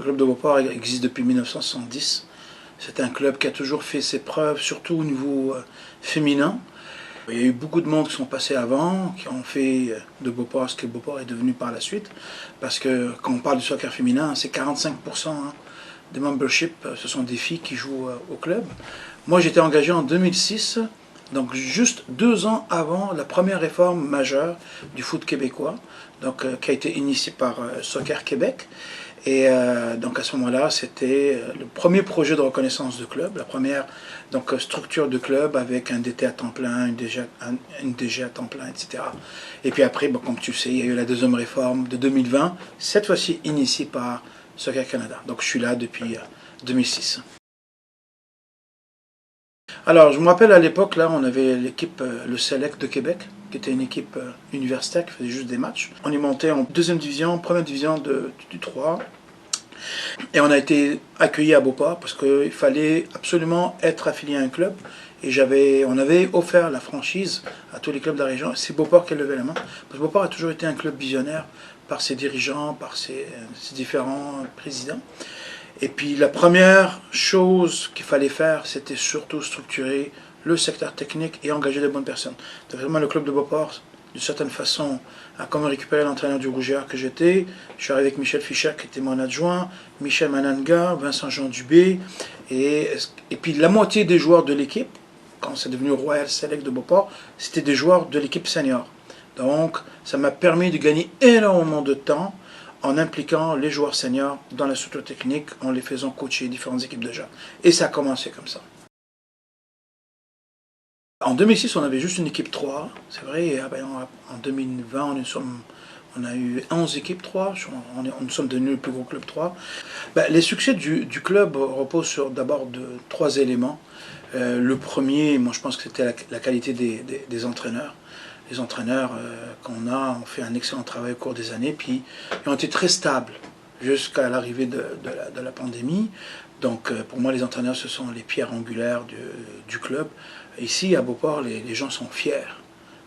club de Beauport existe depuis 1970. C'est un club qui a toujours fait ses preuves, surtout au niveau féminin. Il y a eu beaucoup de monde qui sont passés avant, qui ont fait de Beauport ce que Beauport est devenu par la suite. Parce que quand on parle du soccer féminin, c'est 45% des memberships, ce sont des filles qui jouent au club. Moi j'étais engagé en 2006, donc juste 2 ans avant la première réforme majeure du foot québécois, donc, qui a été initiée par Soccer Québec. Et donc à ce moment-là, c'était le premier projet de reconnaissance de club, la première structure de club avec un DT à temps plein, une DG à temps plein, etc. Et puis après, bon, comme tu sais, il y a eu la deuxième réforme de 2020, cette fois-ci initiée par Soccer Canada. Donc je suis là depuis 2006. Alors, je me rappelle à l'époque, là, on avait l'équipe, le Select de Québec, qui était une équipe universitaire qui faisait juste des matchs. On est monté en deuxième division, première division du 3. Et on a été accueillis à Beauport parce qu'il fallait absolument être affilié à un club. Et on avait offert la franchise à tous les clubs de la région. C'est Beauport qui a levé la main. Parce que Beauport a toujours été un club visionnaire par ses dirigeants, par ses différents présidents. Et puis la première chose qu'il fallait faire, c'était surtout structurer le secteur technique et engager les bonnes personnes. Donc vraiment le club de Beauport, d'une certaine façon, a comme récupéré l'entraîneur du Rougiard que j'étais. Je suis arrivé avec Michel Fischer qui était mon adjoint, Michel Mananga, Vincent Jean Dubé, et puis la moitié des joueurs de l'équipe, quand c'est devenu Royal Select de Beauport, c'était des joueurs de l'équipe senior. Donc ça m'a permis de gagner énormément de temps en impliquant les joueurs seniors dans la structure technique, en les faisant coacher différentes équipes de jeunes. Et ça a commencé comme ça. En 2006, on avait juste une équipe 3, c'est vrai, et en 2020, on a eu 11 équipes 3, nous sommes devenus le plus gros club 3. Les succès du club reposent d'abord de 3 éléments. Le premier, moi je pense que c'était la qualité des entraîneurs. Les entraîneurs qu'on a ont fait un excellent travail au cours des années, puis ils ont été très stables jusqu'à l'arrivée de la pandémie. Donc pour moi, les entraîneurs, ce sont les pierres angulaires du club. Ici, à Beauport, les gens sont fiers.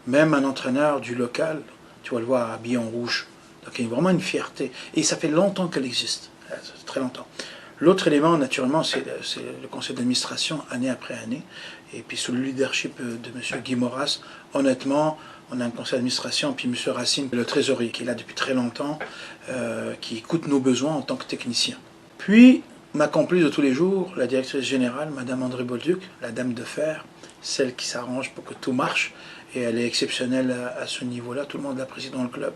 Même un entraîneur du local, tu vas le voir habillé en rouge. Donc il y a vraiment une fierté. Et ça fait longtemps qu'elle existe, très longtemps. L'autre élément, naturellement, c'est le conseil d'administration, année après année. Et puis sous le leadership de M. Guy Moras, honnêtement, on a un conseil d'administration, puis M. Racine, le trésorier, qui est là depuis très longtemps, qui écoute nos besoins en tant que technicien. Puis, ma complice de tous les jours, la directrice générale, Mme André Bolduc, la dame de fer, celle qui s'arrange pour que tout marche, et elle est exceptionnelle à ce niveau-là, tout le monde l'apprécie dans le club.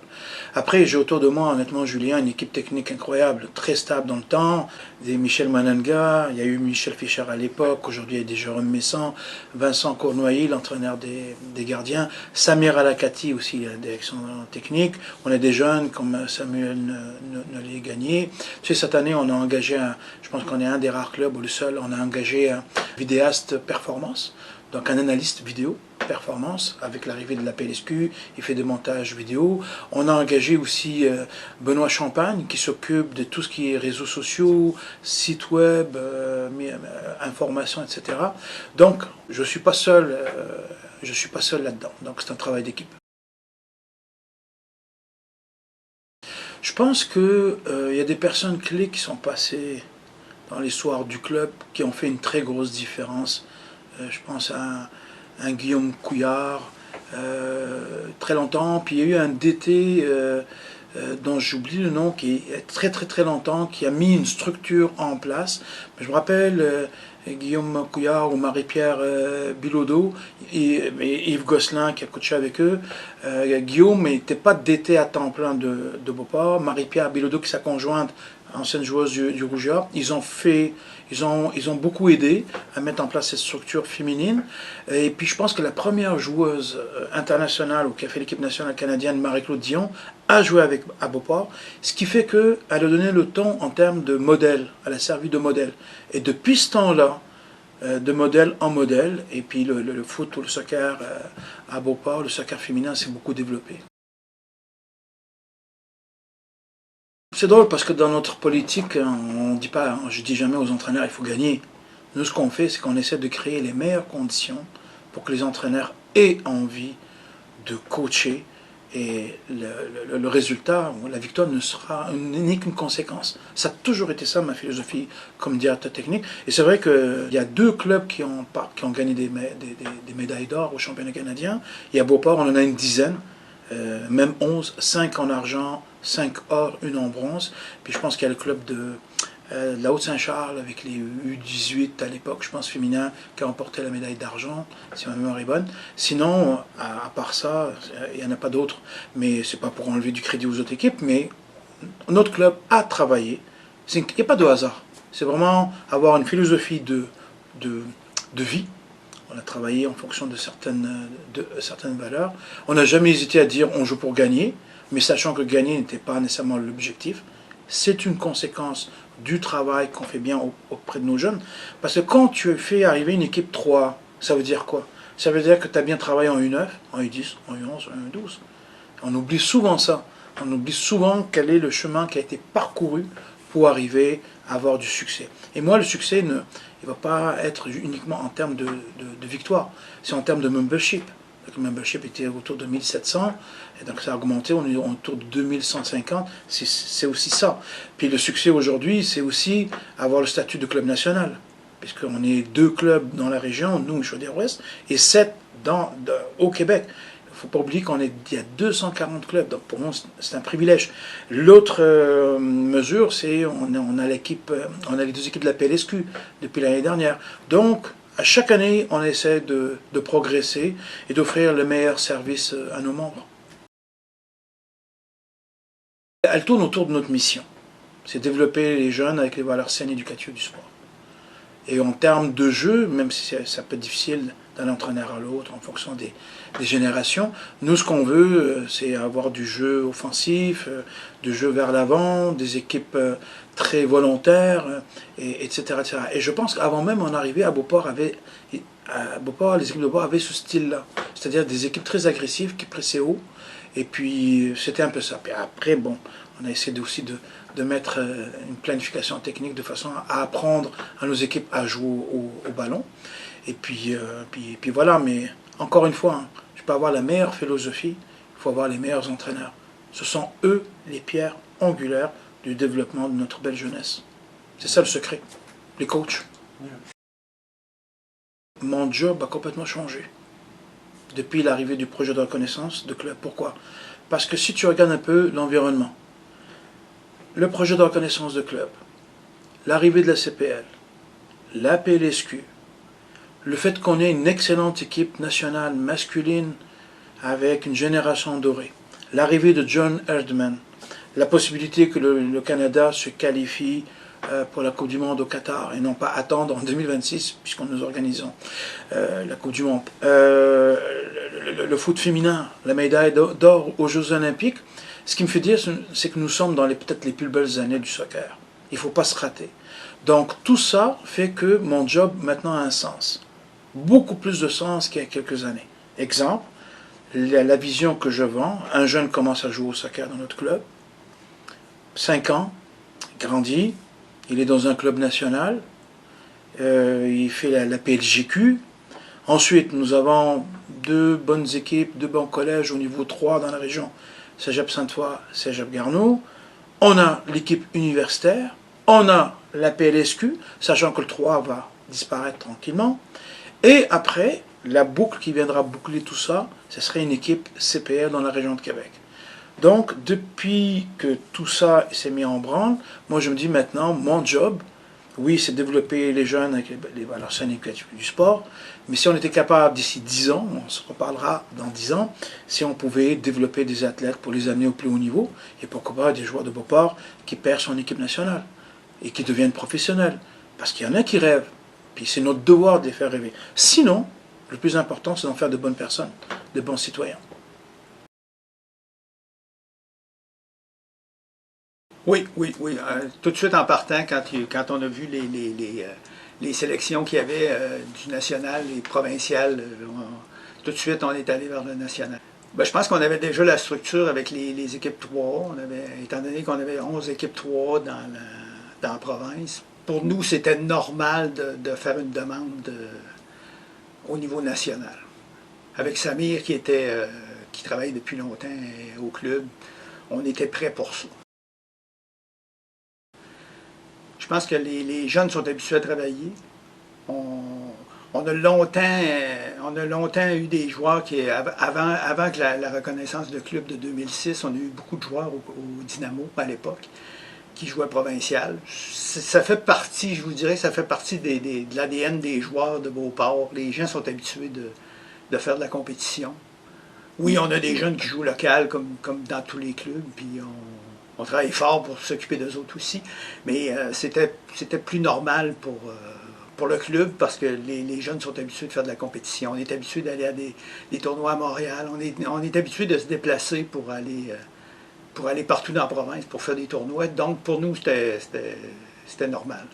Après, j'ai autour de moi, honnêtement, Julien, une équipe technique incroyable, très stable dans le temps, des Michel Mananga, il y a eu Michel Fischer à l'époque, aujourd'hui il y a des Jérôme Messan, Vincent Cournoyer, l'entraîneur des gardiens, Samir Alakati aussi, la direction technique, on a des jeunes comme Samuel Nolé Gagné. Tu sais, cette année, on a engagé, je pense qu'on est un des rares clubs, ou le seul, on a engagé un vidéaste performance, donc un analyste vidéo, performance, avec l'arrivée de la PLSQ, il fait des montages vidéo. On a engagé aussi Benoît Champagne, qui s'occupe de tout ce qui est réseaux sociaux, sites web, informations, etc. Donc, je ne suis pas seul là-dedans. Donc, c'est un travail d'équipe. Je pense qu'il y a des personnes clés qui sont passées dans l'histoire du club, qui ont fait une très grosse différence. Je pense à un Guillaume Couillard, très longtemps, puis il y a eu un DT dont j'oublie le nom, qui est très longtemps, qui a mis une structure en place. Je me rappelle Guillaume Couillard ou Marie-Pierre Bilodeau, et Yves Gosselin qui a coaché avec eux. Guillaume n'était pas DT à temps plein de Beauport, Marie-Pierre Bilodeau qui est sa conjointe, ancienne joueuse du Rougiard, ils ont beaucoup aidé à mettre en place cette structure féminine. Et puis je pense que la première joueuse internationale ou qui a fait l'équipe nationale canadienne, Marie-Claude Dion, a joué à Beauport, ce qui fait qu'elle a donné le ton en termes de modèle, elle a servi de modèle. Et depuis ce temps-là, de modèle en modèle, et puis le foot ou le soccer à Beauport, le soccer féminin s'est beaucoup développé. C'est drôle parce que dans notre politique, on dit pas, je dis jamais aux entraîneurs il faut gagner. Nous, ce qu'on fait, c'est qu'on essaie de créer les meilleures conditions pour que les entraîneurs aient envie de coacher Et le résultat, la victoire n'est qu'une conséquence. Ça a toujours été ça, ma philosophie comme directeur technique. Et c'est vrai qu'il y a 2 clubs qui ont gagné des médailles d'or au championnat canadien. Il y a Beauport, on en a une dizaine, même 11, 5 en argent, 5 or, 1 en bronze. Puis je pense qu'il y a le club de la Haute-Saint-Charles avec les U18 à l'époque, je pense féminin, qui a remporté la médaille d'argent, si ma mémoire est bonne. Sinon, à part ça, il n'y en a pas d'autres. Mais c'est pas pour enlever du crédit aux autres équipes, mais notre club a travaillé. Il n'y a pas de hasard. C'est vraiment avoir une philosophie de vie. On a travaillé en fonction de certaines valeurs. On n'a jamais hésité à dire on joue pour gagner, mais sachant que gagner n'était pas nécessairement l'objectif. C'est une conséquence du travail qu'on fait bien auprès de nos jeunes. Parce que quand tu fais arriver une équipe 3, ça veut dire quoi? Ça veut dire que tu as bien travaillé en U9, en U10, en U11, en U12. On oublie souvent ça. On oublie souvent quel est le chemin qui a été parcouru pour arriver à avoir du succès. Et moi, le succès, il ne va pas être uniquement en termes de victoire, c'est en termes de membership. Le membership était autour de 1700, et donc ça a augmenté, on est autour de 2150, c'est aussi ça. Puis le succès aujourd'hui, c'est aussi avoir le statut de club national, puisqu'on est 2 clubs dans la région, nous, Chaudière-Ouest, et 7 au Québec. Il ne faut pas oublier qu'il y a 240 clubs, donc pour nous, c'est un privilège. L'autre mesure, c'est on a les 2 équipes de la PLSQ depuis l'année dernière. Donc, à chaque année, on essaie de progresser et d'offrir le meilleur service à nos membres. Elle tourne autour de notre mission. C'est développer les jeunes avec les valeurs saines éducatives du sport. Et en termes de jeu, même si ça peut être difficile d'un entraîneur à l'autre en fonction des générations, nous ce qu'on veut, c'est avoir du jeu offensif, du jeu vers l'avant, des équipes très volontaires, etc., etc. Et je pense qu'avant même en arriver à Beauport, les équipes de Beauport avaient ce style-là. C'est-à-dire des équipes très agressives qui pressaient haut. Et puis c'était un peu ça. Puis après, bon, on a essayé aussi de mettre une planification technique de façon à apprendre à nos équipes à jouer au ballon. Et puis voilà, mais encore une fois, je peux avoir la meilleure philosophie, il faut avoir les meilleurs entraîneurs. Ce sont eux les pierres angulaires du développement de notre belle jeunesse. C'est ça le secret, les coachs. Mon job a complètement changé depuis l'arrivée du projet de reconnaissance de club. Pourquoi? Parce que si tu regardes un peu l'environnement, le projet de reconnaissance de club, l'arrivée de la CPL, la PLSQ, le fait qu'on ait une excellente équipe nationale masculine avec une génération dorée, l'arrivée de John Erdman, la possibilité que le Canada se qualifie pour la Coupe du Monde au Qatar et non pas attendre en 2026 puisqu'on nous organisons la Coupe du Monde. Le foot féminin, la médaille d'or aux Jeux Olympiques, ce qui me fait dire c'est que nous sommes dans peut-être les plus belles années du soccer. Il ne faut pas se rater. Donc tout ça fait que mon job maintenant a un sens. Beaucoup plus de sens qu'il y a quelques années. Exemple, la vision que je vends, un jeune commence à jouer au soccer dans notre club, 5 ans, grandit, il est dans un club national, il fait la PLGQ. Ensuite, nous avons 2 bonnes équipes, 2 bons collèges au niveau 3 dans la région, Cégep Sainte-Foy, Cégep Garneau. On a l'équipe universitaire, on a la PLSQ, sachant que le 3 va disparaître tranquillement. Et après, la boucle qui viendra boucler tout ça, ce serait une équipe CPL dans la région de Québec. Donc, depuis que tout ça s'est mis en branle, moi je me dis maintenant, mon job, oui, c'est développer les jeunes avec les valeurs saines éducatives du sport, mais si on était capable d'ici 10 ans, on se reparlera dans 10 ans, si on pouvait développer des athlètes pour les amener au plus haut niveau, et pourquoi pas des joueurs de Beauport qui perdent son équipe nationale et qui deviennent professionnels. Parce qu'il y en a qui rêvent, puis c'est notre devoir de les faire rêver. Sinon, le plus important, c'est d'en faire de bonnes personnes, de bons citoyens. Oui, oui, oui. Tout de suite en partant, quand on a vu les sélections qu'il y avait du national et provincial, tout de suite on est allé vers le national. Ben, je pense qu'on avait déjà la structure avec les équipes 3. Étant donné qu'on avait 11 équipes 3 dans la province, pour nous c'était normal de faire une demande au niveau national. Avec Samir qui était qui travaillent depuis longtemps au club, on était prêts pour ça. Je pense que les jeunes sont habitués à travailler. On a longtemps eu des joueurs qui, avant que la reconnaissance de club de 2006, on a eu beaucoup de joueurs au Dynamo à l'époque qui jouaient provincial. Ça fait partie, je vous dirais, ça fait partie de l'ADN des joueurs de Beauport. Les gens sont habitués de faire de la compétition. Oui, on a des jeunes qui jouent local comme dans tous les clubs, puis on travaille fort pour s'occuper d'eux autres aussi, mais c'était plus normal pour le club parce que les jeunes sont habitués de faire de la compétition. On est habitué d'aller à des tournois à Montréal, on est habitué de se déplacer pour aller partout dans la province pour faire des tournois, donc pour nous c'était normal.